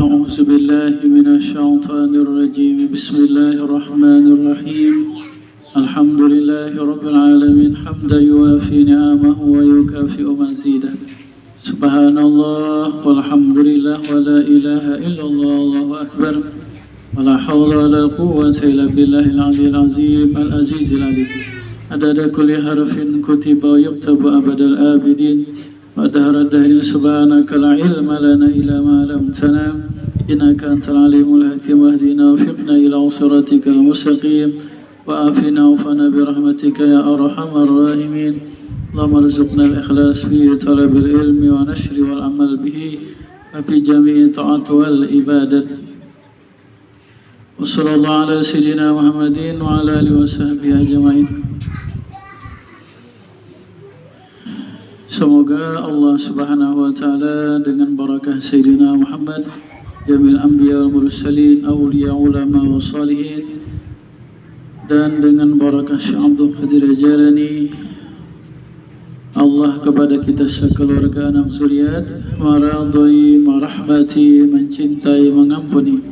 أعوذ بالله من الشيطان الرجيم بسم الله الرحمن الرحيم الحمد لله رب العالمين حمدا يوافي نعمه ويكافئ مزيده سبحان الله والحمد لله ولا إله إلا الله الله أكبر ولا حول ولا قوة إلا بالله العلي العظيم العزيز العليم عدد كل حرف كتب ويكتب أبد الآبدين ودهر الدهر سبحانك لا علم لنا إلا ما علمتنا إنك أنت العليم الحكيم واهدنا وفقنا إلى صراطك المستقيم وآفنا وفنا برحمتك يا أرحم الراحمين اللهم ارزقنا الإخلاص في طلب العلم ونشر والعمل به وفي جميع الطاعات والعبادات وصلى الله على سيدنا محمد وعلى آله وصحبه أجمعين. Semoga Allah Subhanahu wa taala dengan barakah Sayyidina Muhammad Jamil Anbiya wal Mursalin Awliya Ulama wa Salihin dan dengan barakah Syekh Abdul Qadir Jalani Allah kepada kita sekeluarga anak zuriat maradhi merahmati mencintai mengampuni.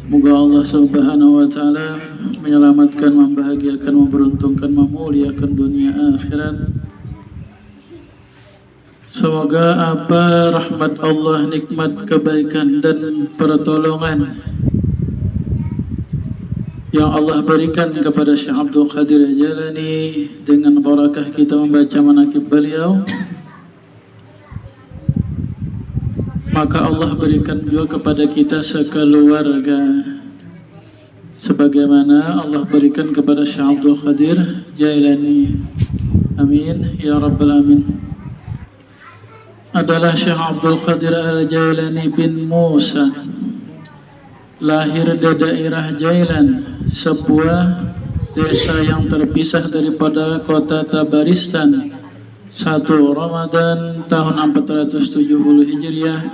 Semoga Allah Subhanahu wa taala menyelamatkan, membahagiakan, memberuntungkan, memuliakan dunia akhirat. Semoga apa rahmat Allah, nikmat, kebaikan dan pertolongan yang Allah berikan kepada Syekh Abdul Qadir Jalani dengan barakah kita membaca manaqib beliau, maka Allah berikan juga kepada kita sekeluarga sebagaimana Allah berikan kepada Syekh Abdul Qadir Jalani. Amin ya rabbal alamin. Adalah Syekh Abdul Qadir Al-Jailani bin Musa, lahir di daerah Jailan, sebuah desa yang terpisah daripada kota Tabaristan, 1 Ramadan tahun 470 Hijriah.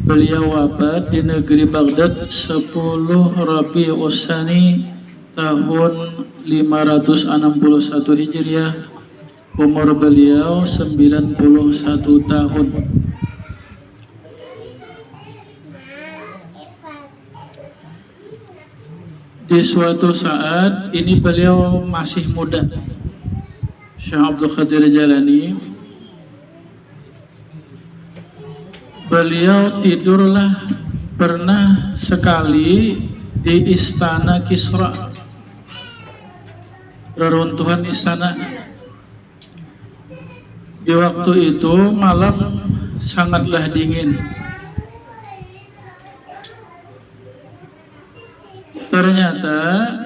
Beliau wafat di negeri Baghdad 10 Rabiul Tsani tahun 561 Hijriah. Umur beliau 91 tahun. Di suatu saat ini beliau masih muda, Syekh Abdul Qadir Jalani. Beliau tidurlah pernah sekali di istana Kisra, reruntuhan istana. Di waktu itu malam sangatlah dingin. Ternyata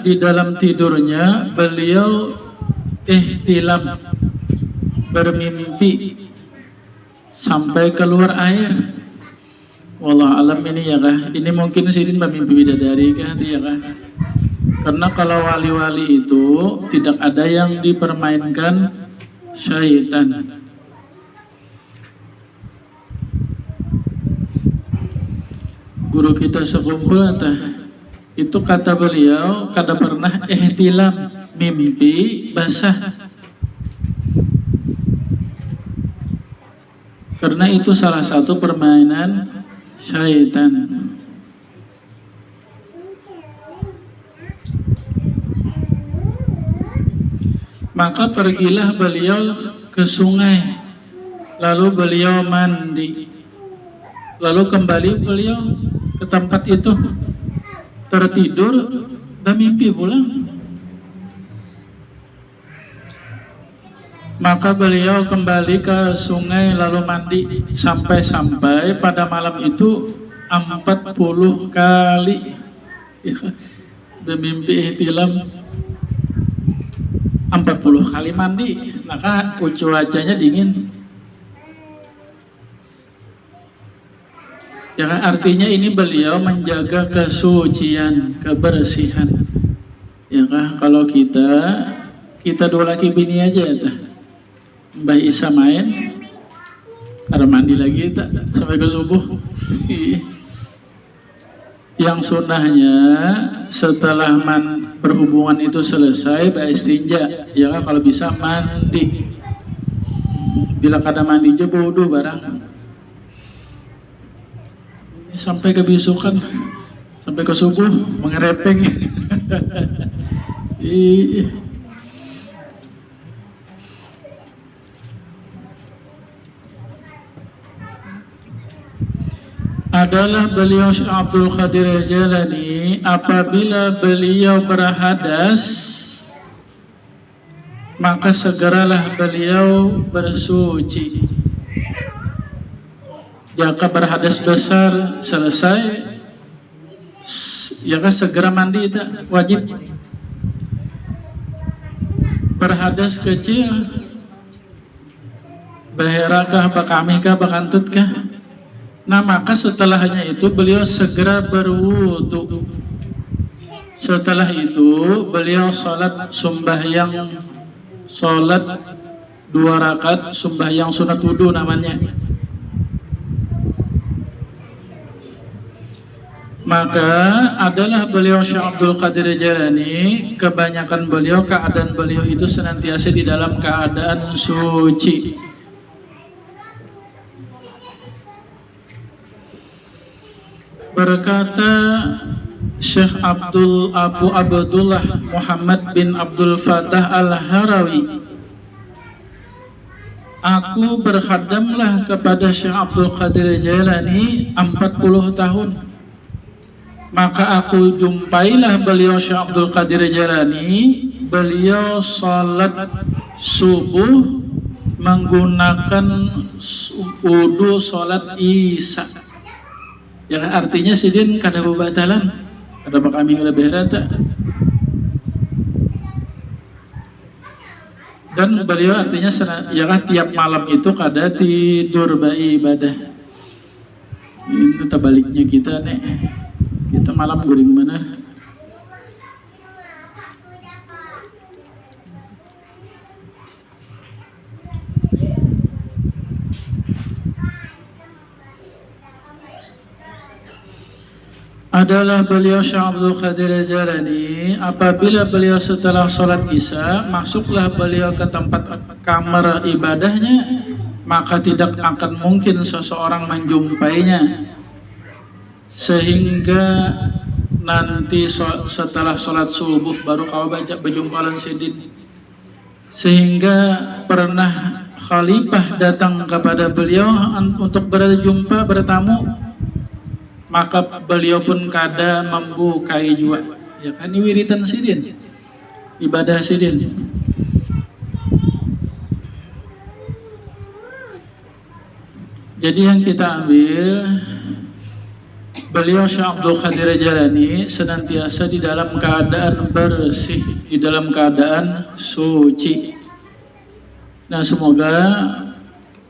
di dalam tidurnya beliau ihtilam, bermimpi sampai keluar air. Wallah alam ini ya kah? Ini mungkin sidin bermimpi bidadari kah ya kah? Karena kalau wali-wali itu tidak ada yang dipermainkan syaitan. Guru kita sekumpul itu kata beliau kada pernah ihtilam, mimpi basah. Karena itu salah satu permainan syaitan. Maka pergilah beliau ke sungai, lalu beliau mandi, lalu kembali beliau ke tempat itu, tertidur dan mimpi pulang. Maka beliau kembali ke sungai lalu mandi sampai pada malam itu 40 kali bermimpi ihtilam, 40 kali mandi. Maka cuacanya dingin. Ya, artinya ini beliau menjaga kesucian, kebersihan. Ya kah? Kalau kita dua laki bini aja ya, Mbah Isa main, ada mandi lagi tak sampai ke subuh. Yang sunnahnya setelah berhubungan itu selesai, beristinja. Ya kah? Kalau bisa mandi. Bila kada mandi aja wudu barang. sampai kebisukan, sampai ke subuh mengerepeng. Adalah beliau Syekh Abdul Qadir Jailani apabila beliau berhadas maka segeralah beliau bersuci. Jika berhadas besar selesai, ya kan segera mandi itu wajib. Berhadas kecil, baherakah, bakamihkah, bakantutkah? Nah maka setelahnya itu beliau segera berwudu. Setelah itu beliau sholat sembahyang, sholat 2 rakaat sembahyang sunat wudu namanya. Maka adalah beliau Syekh Abdul Qadir Jailani, kebanyakan beliau, keadaan beliau itu senantiasa di dalam keadaan suci. Berkata Syekh Abu Abdullah Muhammad bin Abdul Fattah Al-Harawi, aku berkhadamlah kepada Syekh Abdul Qadir Jailani 40 tahun. Maka aku jumpailah beliau Syekh Abdul Qadir Jailani, beliau salat subuh menggunakan wudu salat Isya. Ya artinya sidin kada bebatalan, kada kami lebih rata. Dan beliau artinya ya tiap malam itu kada tidur beribadah. Ini terbaliknya kita nih. Kita malam guring mana? Adalah beliau Syekh Abdul Qadir Jailani apabila beliau setelah sholat Isya masuklah beliau ke tempat kamar ibadahnya, maka tidak akan mungkin seseorang menjumpainya sehingga nanti setelah sholat subuh baru kau baca berjumpalan sidin. Sehingga pernah khalifah datang kepada beliau untuk berjumpa, bertamu, maka beliau pun kada membukai juga. Ya kan ini wiritan sidin, ibadah sidin. Jadi yang kita ambil, beliau Syekh Abdul Qadir Jailani senantiasa di dalam keadaan bersih, di dalam keadaan suci. Nah semoga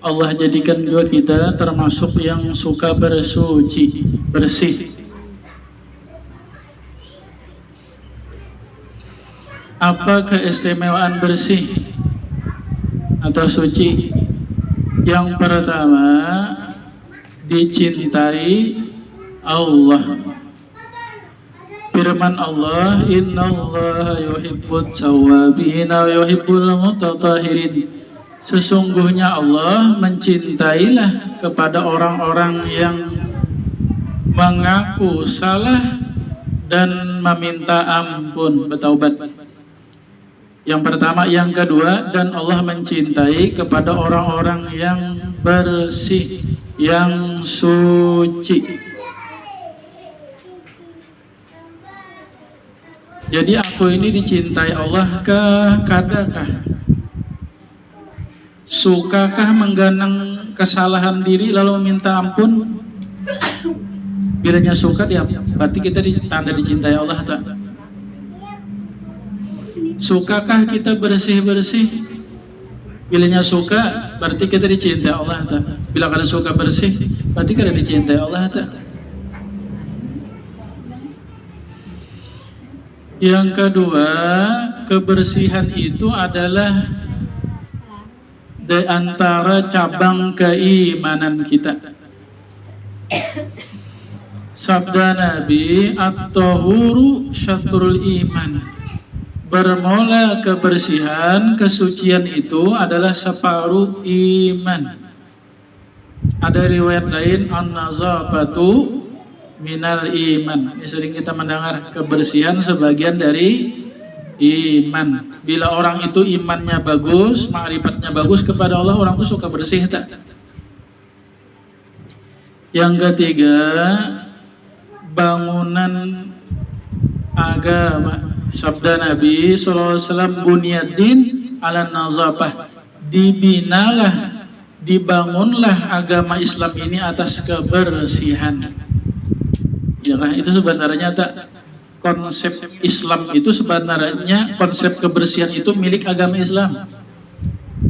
Allah jadikan juga kita termasuk yang suka bersuci, bersih. Apa keistimewaan bersih atau suci? Yang pertama, dicintai Allah. Firman Allah, innallaha yuhibbut tawwabin wa yuhibbul mutatahhirin. Sesungguhnya Allah mencintailah kepada orang-orang yang mengaku salah dan meminta ampun, bertaubat. Yang pertama, yang kedua, dan Allah mencintai kepada orang-orang yang bersih, yang suci. Jadi aku ini dicintai Allah kah, kadakah? Sukakah mengganang kesalahan diri lalu minta ampun? Bilanya suka dia, berarti kita tanda dicintai Allah tak? Sukakah kita bersih-bersih? Bilanya suka, berarti kita dicintai Allah tak? Bila kada suka bersih, berarti kada dicintai Allah tak? Yang kedua, kebersihan itu adalah di antara cabang keimanan kita. Sabda Nabi, at-tahuru syatrul iman. Bermula kebersihan, kesucian itu adalah separuh iman. Ada riwayat lain, an-nazafatu minal iman. Ini sering kita mendengar, kebersihan sebagian dari iman. Bila orang itu imannya bagus, ma'rifatnya bagus kepada Allah, orang itu suka bersih tak? Yang ketiga, bangunan agama. Sabda Nabi SAW, bunyadin ala nazafah, dibinalah, dibangunlah agama Islam ini atas kebersihan. Ya kan, itu sebenarnya tak, konsep Islam itu sebenarnya konsep kebersihan itu milik agama Islam.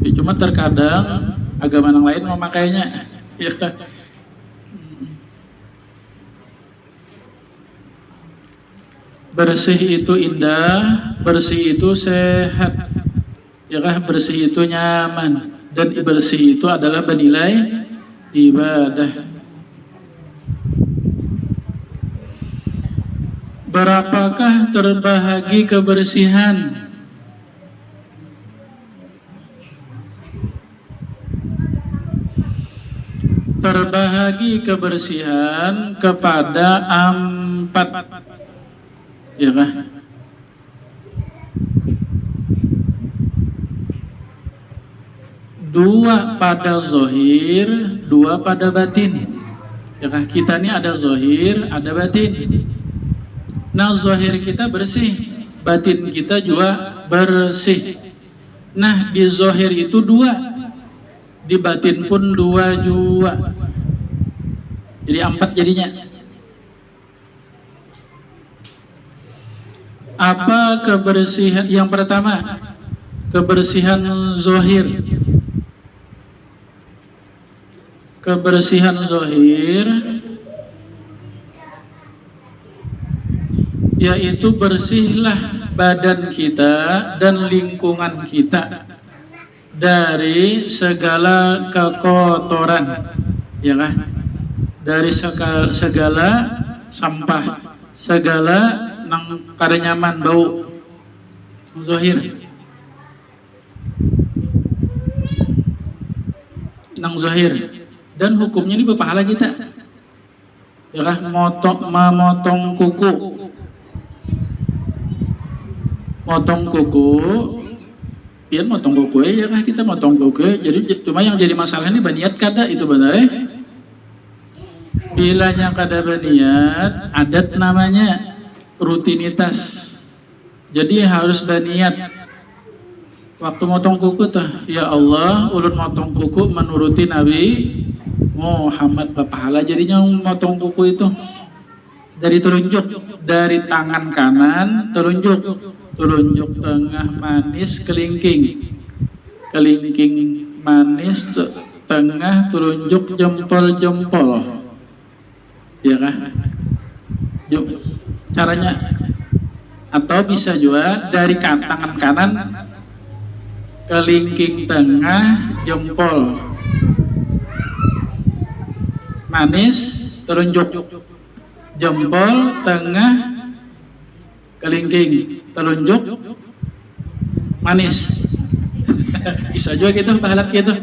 Ya, cuma terkadang agama yang lain memakainya. Ya. Bersih itu indah, bersih itu sehat, ya kan? Bersih itu nyaman, dan bersih itu adalah bernilai ibadah. Berapakah terbahagi kebersihan? Terbahagi kebersihan kepada 4, ya kan? Dua pada zohir, dua pada batin. Ya kan? Kita ini ada zohir, ada batin. Nah, zohir kita bersih, batin kita juga bersih. Nah, di zohir itu 2, di batin pun 2 juga. Jadi 4 jadinya. Apa kebersihan? Yang pertama, kebersihan zohir. Kebersihan zohir yaitu bersihlah badan kita dan lingkungan kita dari segala kekotoran, ya kan? Dari segala sampah, segala nang kada nyaman bau zohir. Nang zohir, dan hukumnya ini berpahala kita, ya kan? Memotong kuku. Motong kuku, pian motong kuku ya kah, kita motong kuku. Jadi cuma yang jadi masalah ini baniat kada itu benar. Bilanya kada baniat, adat namanya rutinitas. Jadi harus baniat. Waktu motong kuku tuh, ya Allah, ulun motong kuku menuruti Nabi Muhammad, berpahala jadinya motong kuku itu. Dari telunjuk, dari tangan kanan telunjuk tengah manis kelingking manis tengah telunjuk jempol, ya kan? Yuk, caranya. Atau bisa juga dari tangan kanan kelingking tengah jempol manis telunjuk jempol tengah kelingking telunjuk manis. Bisa juga gitu, bahalat gitu.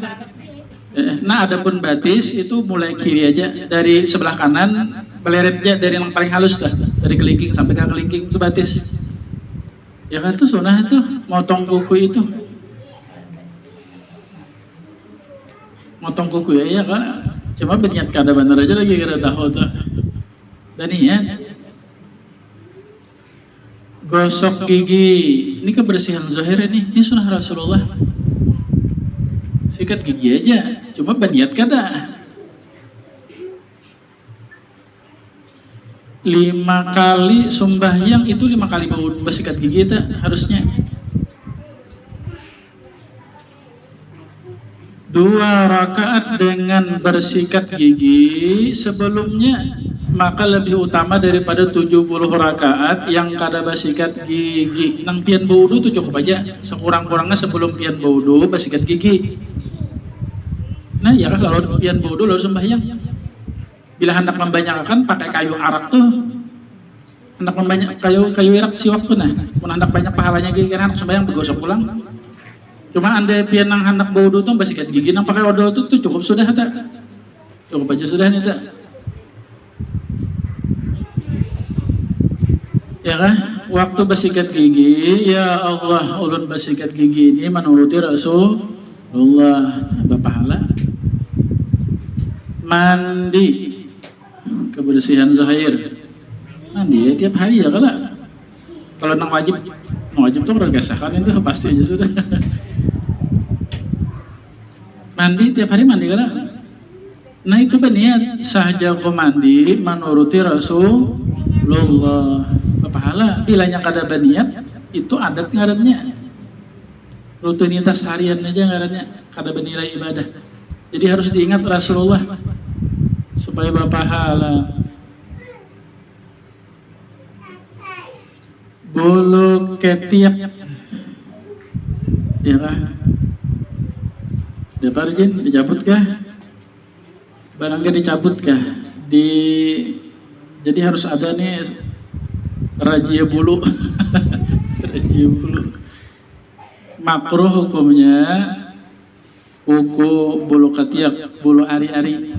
Nah, adapun batis itu mulai kiri aja, dari sebelah kanan beleretnya dari yang paling halus dah, dari kelingking sampai ke kelingking itu batis. Ya kan, tuh sunah itu motong kuku itu. Motong kuku ya kan. Cuma berniat kada bener aja lagi kada tahu tuh. Dan ya, gosok gigi, ini kebersihan zahir ini sunnah Rasulullah. Sikat gigi aja, cuma berniat kada. 5 kali sembahyang itu 5 kali bersikat gigi itu harusnya. 2 rakaat dengan bersikat gigi sebelumnya maka lebih utama daripada 70 rakaat yang kada bersikat gigi. Nang pian baudu tuh cukup aja, sekurang-kurangnya sebelum pian baudu bersikat gigi. Nah ya kan, kalau pian baudu lalu sembahyang, bila hendak membanyakan pakai kayu arak tuh, hendak membanyak kayu arak si waktu nah, mun hendak banyak pahalanya gigi kan sembahyang bergosok pulang. Cuma anda pian nang hendak baudu tuh bersikat gigi, nang pakai odol tuh cukup sudah tak? Cukup aja sudah nih tak? Ya kan? Waktu bersikat gigi, ya Allah, ulun bersikat gigi ini menuruti Rasulullah. Berpahala. Mandi, kebersihan zahir. Mandi ya tiap hari ya kalau nang wajib tuh udah gesakan itu pasti aja sudah. Mandi tiap hari mandi Nah itu berniat sahaja kau mandi menuruti Rasulullah. Pahala bilanya kada berniat itu adat ngarannya. Rutinitas harian aja ngarannya kada bernilai ibadah. Jadi harus diingat Rasulullah supaya berpahala. Bulu ketiak, ya kah? Dapat izin dicabut kah? Barangnya dicabut kah? Jadi harus ada nih razia bulu, razia bulu. Makruh hukumnya kuku bulu ketiak, bulu ari-ari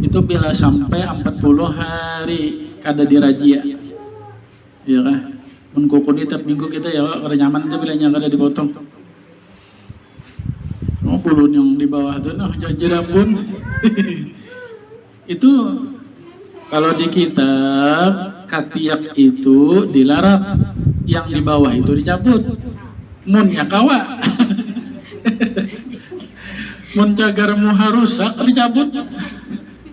itu bila sampai 40 hari kada dirazia, ya kah? Kuku tiap minggu kita ya kada nyaman itu bilanya kada dipotong. Oh bulu yang di bawah tuh nah jerambun. Itu kalau di kitab katiak itu dilarang, yang di bawah itu dicabut. Mun ya kawa. Mun cagarmu harusak dicabut.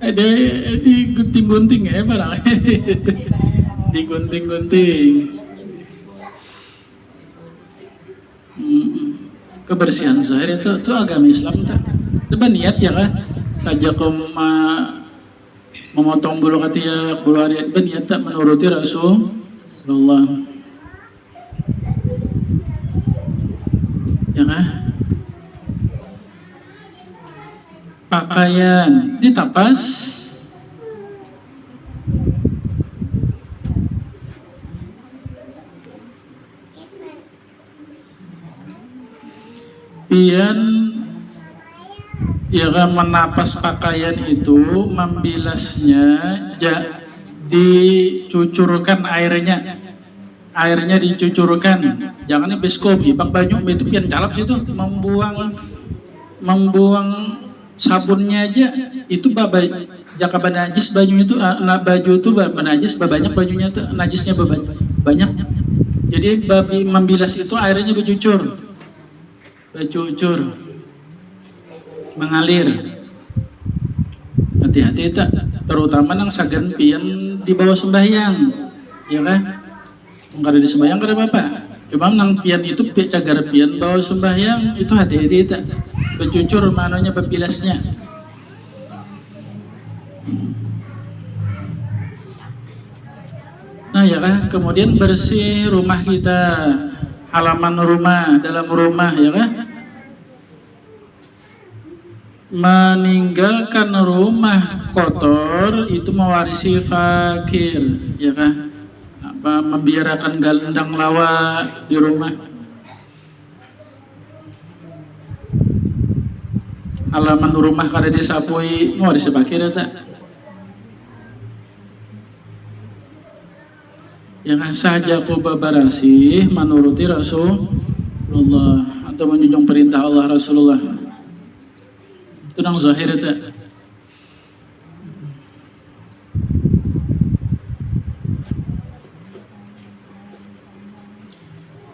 Digunting-gunting ya barang. Digunting-gunting. Kebersihan zahir itu agama Islam itu niat ya kah? Saja kau memotong bulu ketiak, bulu ari berniat tak menuruti Rasulullah. Ya kah? Pakaian ditapas, pian ya menapas pakaian itu membilasnya dicucurkan airnya dicucurkan, jangan biskop ibak banyu itu pian calap situ membuang sabunnya aja itu jaka banajis banyu itu baju itu banajis banyak bajunya itu najisnya banyak, jadi babi membilas itu airnya bercucur mengalir. Hati-hati tak, terutama nang sagan pian di bawah sembahyang, ya kan? Kada di sembahyang kada apa-apa. Cuma nang pian itu cagar pian bawah sembahyang itu hati-hati tak, bercucur mananya berbilasnya. Nah ya kan, kemudian bersih rumah kita, halaman rumah, dalam rumah ya kan. Meninggalkan rumah kotor itu mewarisi fakir, ya kan? Membiarkan gelendang lawa di rumah. Halaman rumah kada disapui, mewarisi fakir ya tak? Yang saja ku babarasih menuruti Rasulullah atau menjunjung perintah Allah Rasulullah. Itu nang zahir itu.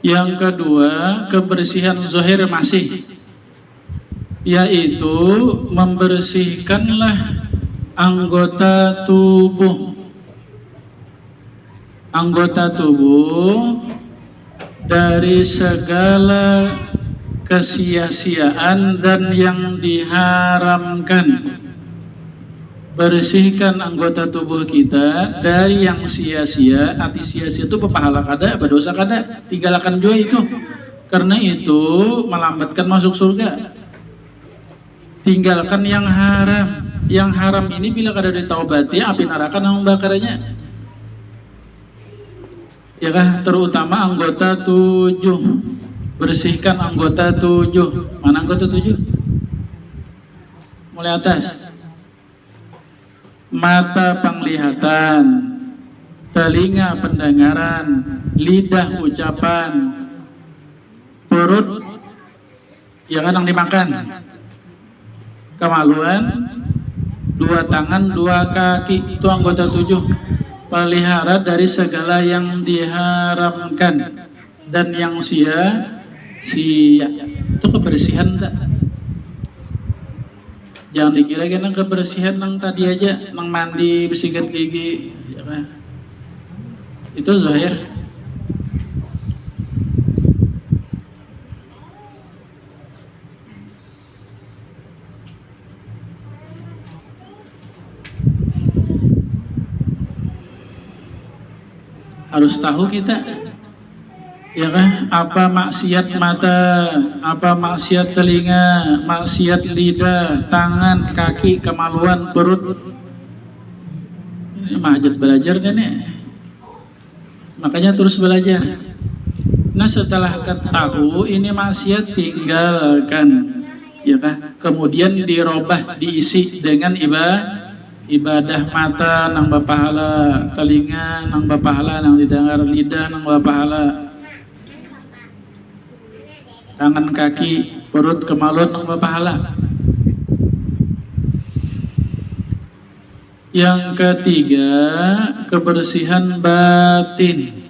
Yang kedua, kebersihan zahir masih, yaitu membersihkanlah anggota tubuh dari segala kesia-siaan dan yang diharamkan. Bersihkan anggota tubuh kita dari yang sia-sia. Arti sia-sia itu berpahala kada, berdosa kada, tinggalkan juga itu, karena itu melambatkan masuk surga. Tinggalkan yang haram. Yang haram ini bila kada ditaubati, api neraka nang bakarnya, ya kah? Terutama anggota 7. Bersihkan anggota 7. Mana anggota 7? Mulai atas. Mata penglihatan, telinga pendengaran, lidah ucapan, perut yang kadang dimakan, kemaluan, dua tangan, dua kaki, itu anggota 7. Pelihara dari segala yang diharamkan dan yang sia-sia. Itu kebersihan tak? Jangan dikira kan kebersihan nang tadi aja, nang mandi, bersikat gigi, ya kan? Itu zahir. Harus tahu kita, ya kan, apa maksiat mata, apa maksiat telinga, maksiat lidah, tangan, kaki, kemaluan, perut. Ini mahajat belajar kan ya, makanya terus belajar. Nah setelah ketahui ini maksiat, tinggalkan, ya kan, kemudian dirobah, diisi dengan ibadah mata nang bapahala, telinga nang bapahala, nang didengar, lidah nang bapahala, tangan, kaki, perut, kemaluan nang bapahala. Yang ketiga, kebersihan batin.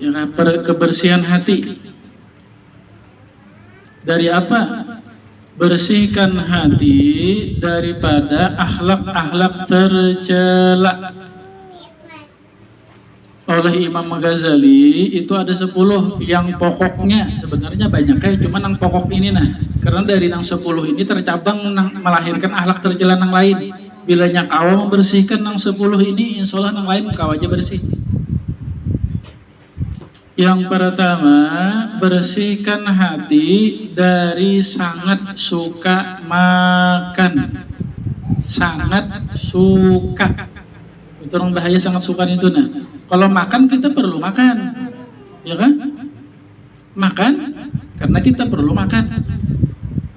Ya, kebersihan hati. Dari apa? Bersihkan hati daripada akhlak-akhlak tercela. Oleh Imam Ghazali itu ada 10 yang pokoknya, sebenarnya banyak cuma yang pokok ini nah. Karena dari yang 10 ini tercabang melahirkan akhlak tercela yang lain. Bilanya kau membersihkan yang 10 ini, insya Allah yang lain kau aja bersih. Yang pertama, bersihkan hati dari sangat suka makan. Sangat suka. Itu orang bahaya sangat suka itu nah. Kalau makan kita perlu makan, ya kan? Makan karena kita perlu makan.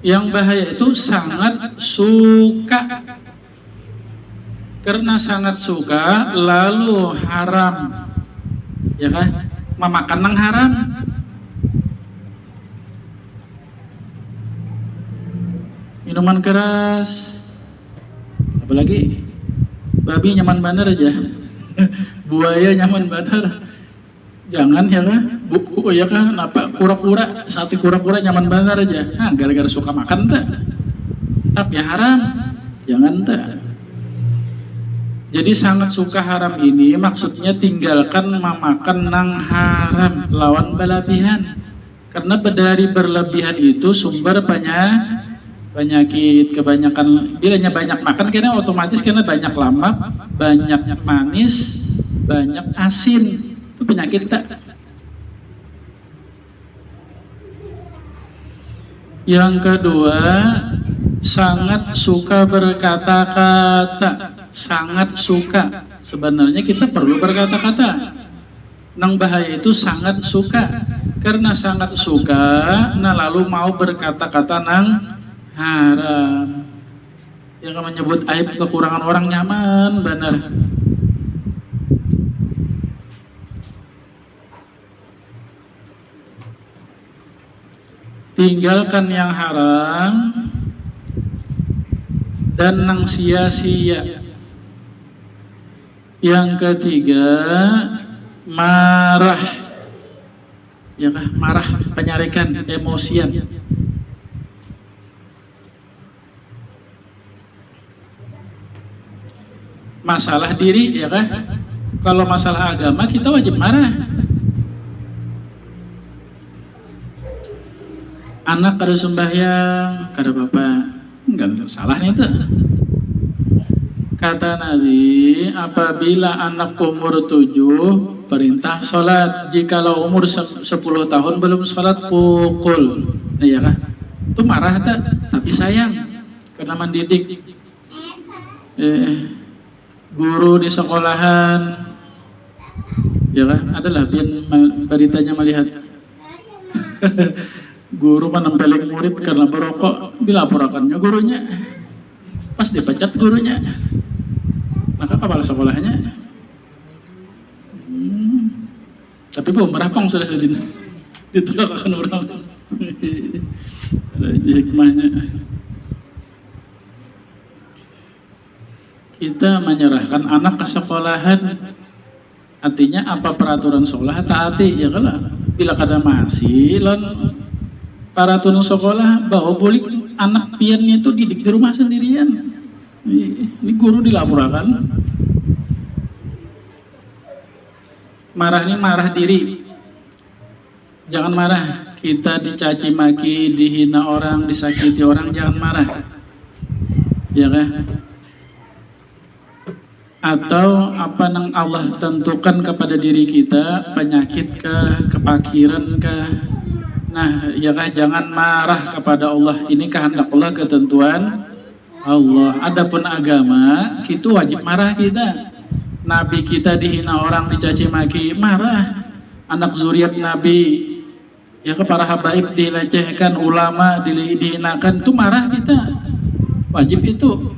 Yang bahaya itu sangat suka. Karena sangat suka lalu haram, ya kan? Memakan yang haram. Minuman keras, apalagi babi nyaman bener aja. Buaya nyaman bener. Jangan ya kan? Ya kan? Apa kura-kura, sate kura-kura nyaman bener aja. Nah, gara-gara suka makan tak? Tapi haram. Jangan tak. Jadi sangat suka haram ini maksudnya tinggalkan memakan nang haram, lawan berlebihan. Karena dari berlebihan itu sumber penyakit, kebanyakan. Bilanya banyak makan karena otomatis karena banyak lemak, banyak manis, banyak asin. Itu penyakit tak? Yang kedua, sangat suka berkata-kata. Sangat suka. Sebenarnya kita perlu berkata-kata. Nang bahaya itu sangat suka. Karena sangat suka, nah lalu mau berkata-kata nang haram. Yang menyebut aib kekurangan orang nyaman benar. Tinggalkan yang haram dan nang sia-sia. Yang ketiga, marah. Ya kah? Marah, penyarikan, emosian. Masalah diri, ya kah? Kalau masalah agama kita wajib marah. Anak kada sembahyang, kada bapak, enggak salah nih tuh. Kata Nabi, apabila anak umur 7 perintah sholat, jikalau umur 10 tahun belum sholat pukul. Nah, ya kan? Itu marah tak? Tapi sayang karena mendidik. Guru di sekolahan, ya kan? Adalah beritanya melihat guru menempeleng murid karena berokok, dilaporkannya gurunya. pas dipecat gurunya, maka kepala sekolahnya tapi bumerah pang sudah ditolak akan orang. Hikmahnya kita menyerahkan anak ke sekolahan, artinya apa peraturan sekolah taati ya kalau bila kada masih lan peraturan sekolah bawa bolik anak piannya itu didik di rumah sendirian. Ini guru dilaporkan. Marah ini marah diri. Jangan marah. Kita dicaci maki, dihina orang, disakiti orang, jangan marah. Ya kan? Atau apa yang Allah tentukan kepada diri kita, penyakit kah, kepakiran kah. Nah, ya kan, jangan marah kepada Allah. Ini kehendak Allah, ketentuan Allah. Adapun agama, itu wajib marah kita. Nabi kita dihina orang, dicaci maki, marah. Anak zuriat Nabi, ya ke para habaib dilecehkan, ulama dihinakan, itu marah kita. Wajib itu.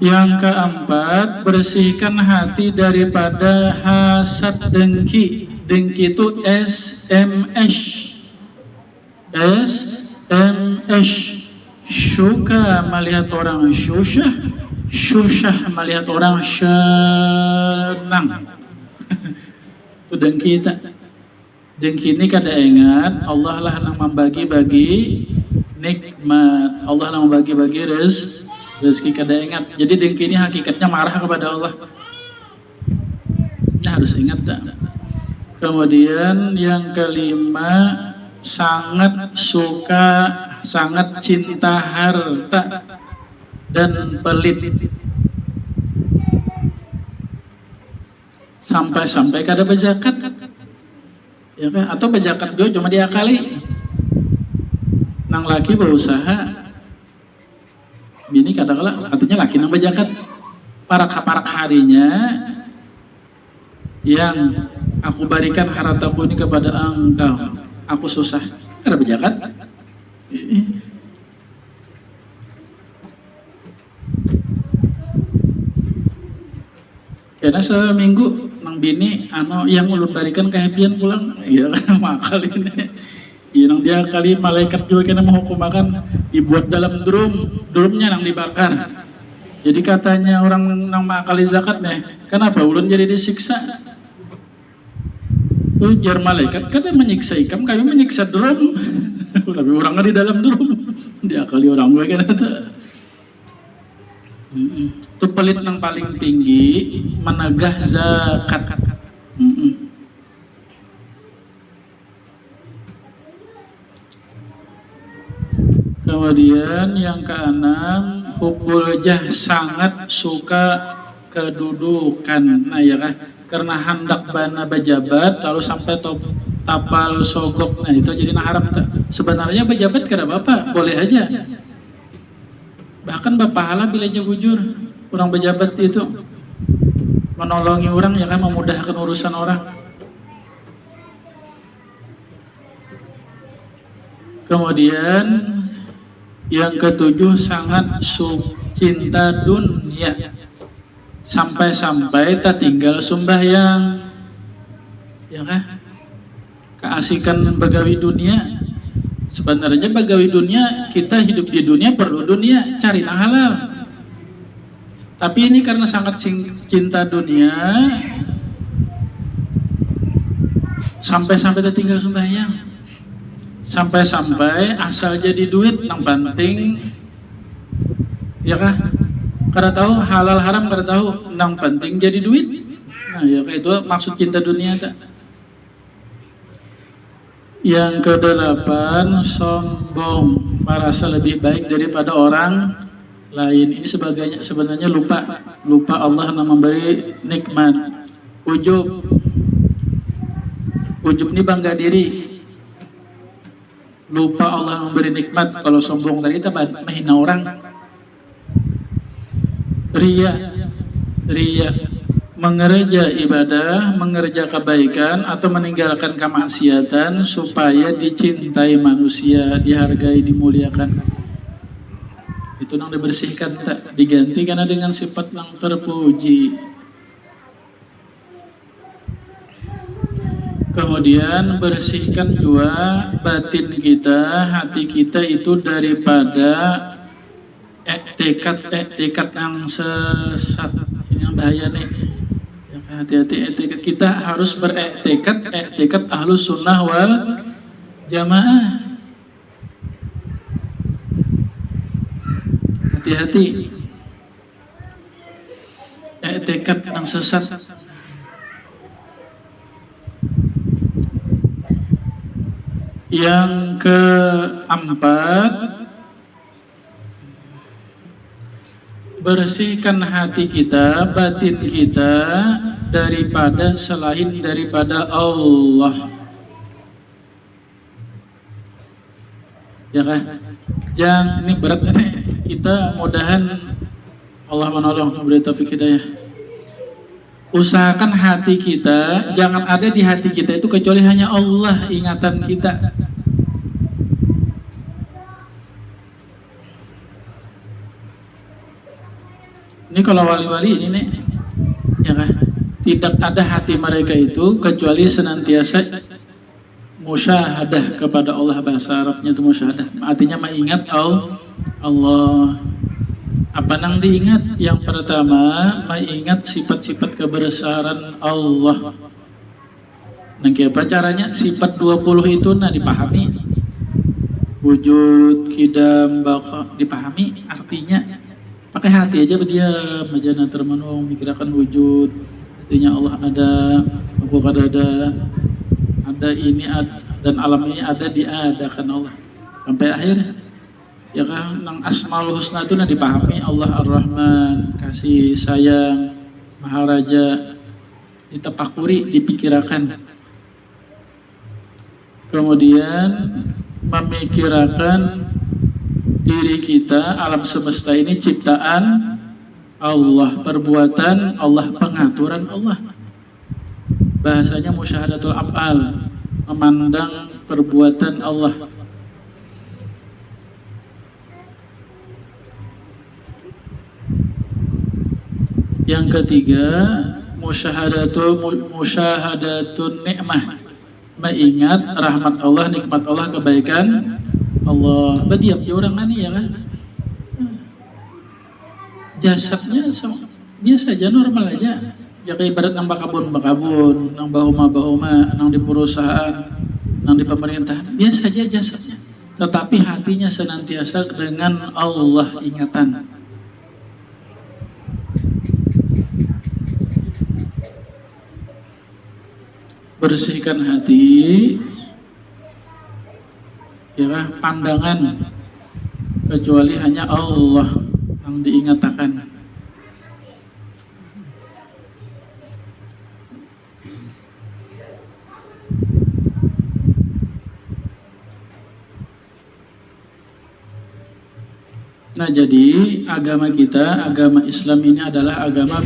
Yang keempat, bersihkan hati daripada hasad dengki. Dengki itu SMS. SMS. Suka melihat orang susah, susah melihat orang senang. Itu dengki kita. Dengki ini kada ingat Allah lah yang membagi-bagi nikmat. Allah yang membagi-bagi rezeki, kada ingat. Jadi dengki ini hakikatnya marah kepada Allah. Nah, harus ingat tak? Kemudian yang kelima, sangat suka, sangat cinta harta dan pelit. Sampai-sampai kada berzakat. Ya kan? Atau berzakat juga cuma diakali. Nang laki berusaha, bini kadang-kadang artinya laki nang berzakat. Parak harinya yang aku berikan hartaku ini kepada engkau, aku susah, kada berzakat. Karena seminggu nang bini yang ulun berikan kehappyan pulang, iya kan makal ini. Iya nang dia kali malaikat juga kena menghukum makan, dibuat dalam drumnya nang dibakar. Jadi katanya orang nang makali zakat nih, kenapa ulun jadi disiksa? Ujar malaikat, kada menyiksa ikam, kami menyiksa drum. Tapi orangnya di dalam drum, dia kali orang gue kan itu. Itu pelit yang paling tinggi, menegah zakat. Kemudian yang keenam, hubbul jah, sangat suka kedudukan. Nah ya kan, karena hendak bana bejabat lalu sampai tapal sogok. Nah itu jadi haram. Sebenarnya bejabat kada apa, boleh aja. Bahkan berpahala bila jujur. Orang bejabat itu menolongi orang, ya kan, memudahkan urusan orang. Kemudian yang ketujuh, sangat cinta dunia. Sampai-sampai tak tinggal sembahyang. Ya kan? Keasikan begawi dunia. Sebenarnya begawi dunia, kita hidup di dunia perlu dunia, cari yang halal. Tapi ini karena sangat cinta dunia, sampai-sampai tertinggal sembahyang. Sampai-sampai asal jadi duit, yang penting, ya kah? Kada tahu halal haram, kada tahu, yang penting jadi duit. Nah ya kah, itu maksud cinta dunia tak? Yang kedelapan, sombong, merasa lebih baik daripada orang lain. Ini sebenarnya lupa Allah yang memberi nikmat. Ujub ini bangga diri. Lupa Allah memberi nikmat. Kalau sombong tadi itu menghina orang. Ria, mengerja ibadah, mengerja kebaikan atau meninggalkan kemaksiatan supaya dicintai manusia, dihargai, dimuliakan. Itu yang dibersihkan, tak diganti karena dengan sifat yang terpuji. Kemudian bersihkan juga batin kita, hati kita itu daripada tekad yang sesat. Ini yang bahaya nih. Hati-hati, kita harus bertekad ahlus sunnah wal jamaah. Hati-hati, tekad yang sesat. Yang keempat, bersihkan hati kita, batin kita daripada selain daripada Allah. Ya kan? Ini berat nih. Kita mudahan Allah menolong, memberi taufik hidayah. Usahakan hati kita jangan ada di hati kita itu kecuali hanya Allah ingatan kita. Ini kalau wali-wali ini nih, ya kan? Tidak ada hati mereka itu kecuali senantiasa musyahadah kepada Allah. Bahasa Arabnya itu musyahadah, artinya mengingat Allah. Apa nang diingat? Yang pertama, mengingat sifat-sifat kebesaran Allah. Nah, apa caranya? Sifat 20 itu dipahami. Wujud, qidam, baqa, dipahami artinya. Pakai hati aja, berdiam aja, termenung, mikirkan wujud. Artinya Allah ada, bukan ada ini ada, dan alam ini ada, diadakan Allah. Sampai akhir. Ya kan, nang Asmaul Husna itu dipahami Allah Ar-Rahman, kasih sayang, Maharaja, ditepakuri, dipikirakan. Kemudian memikirkan diri kita, alam semesta ini ciptaan Allah, perbuatan Allah, pengaturan Allah. Bahasanya musyahadatul af'al, memandang perbuatan Allah. Yang ketiga, musyahadatun nikmah, mengingat rahmat Allah, nikmat Allah, kebaikan Allah. Berdiam ya orang ini ya kan? Jasadnya biasa aja, normal aja. Ya kayak ibarat nang bakabun, nang bahuma, nang di perusahaan, nang di pemerintahan, biasa aja jasadnya. Tetapi hatinya senantiasa dengan Allah ingatan. Bersihkan hati, ya pandangan kecuali hanya Allah yang diingatakan. Nah, jadi agama kita, agama Islam ini adalah agama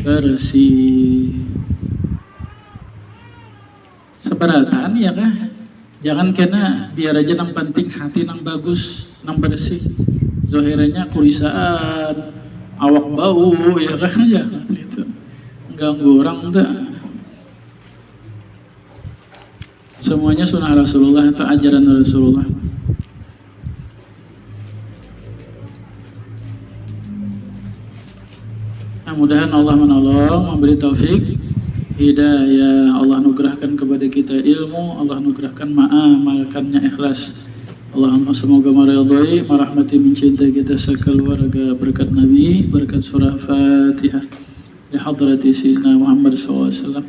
bersih. Seberatan ya kah? Jangan kena biar aja nang penting hati nang bagus, nang bersih. Zohirnya kulisaan, awak bau ya kah? Ya gitu. Ganggu orang tuh. Semuanya sunnah Rasulullah atau ajaran Rasulullah. Nah, mudahan Allah menolong, memberi taufik hidayah. Allah anugerahkan kepada kita ilmu, Allah anugerahkan mengamalkannya ikhlas. Allahumma semoga meridhai, merahmati, mencintai kita sekeluarga, berkat Nabi, berkat surah Fatihah, di hadrati Sayyidina Muhammad SAW.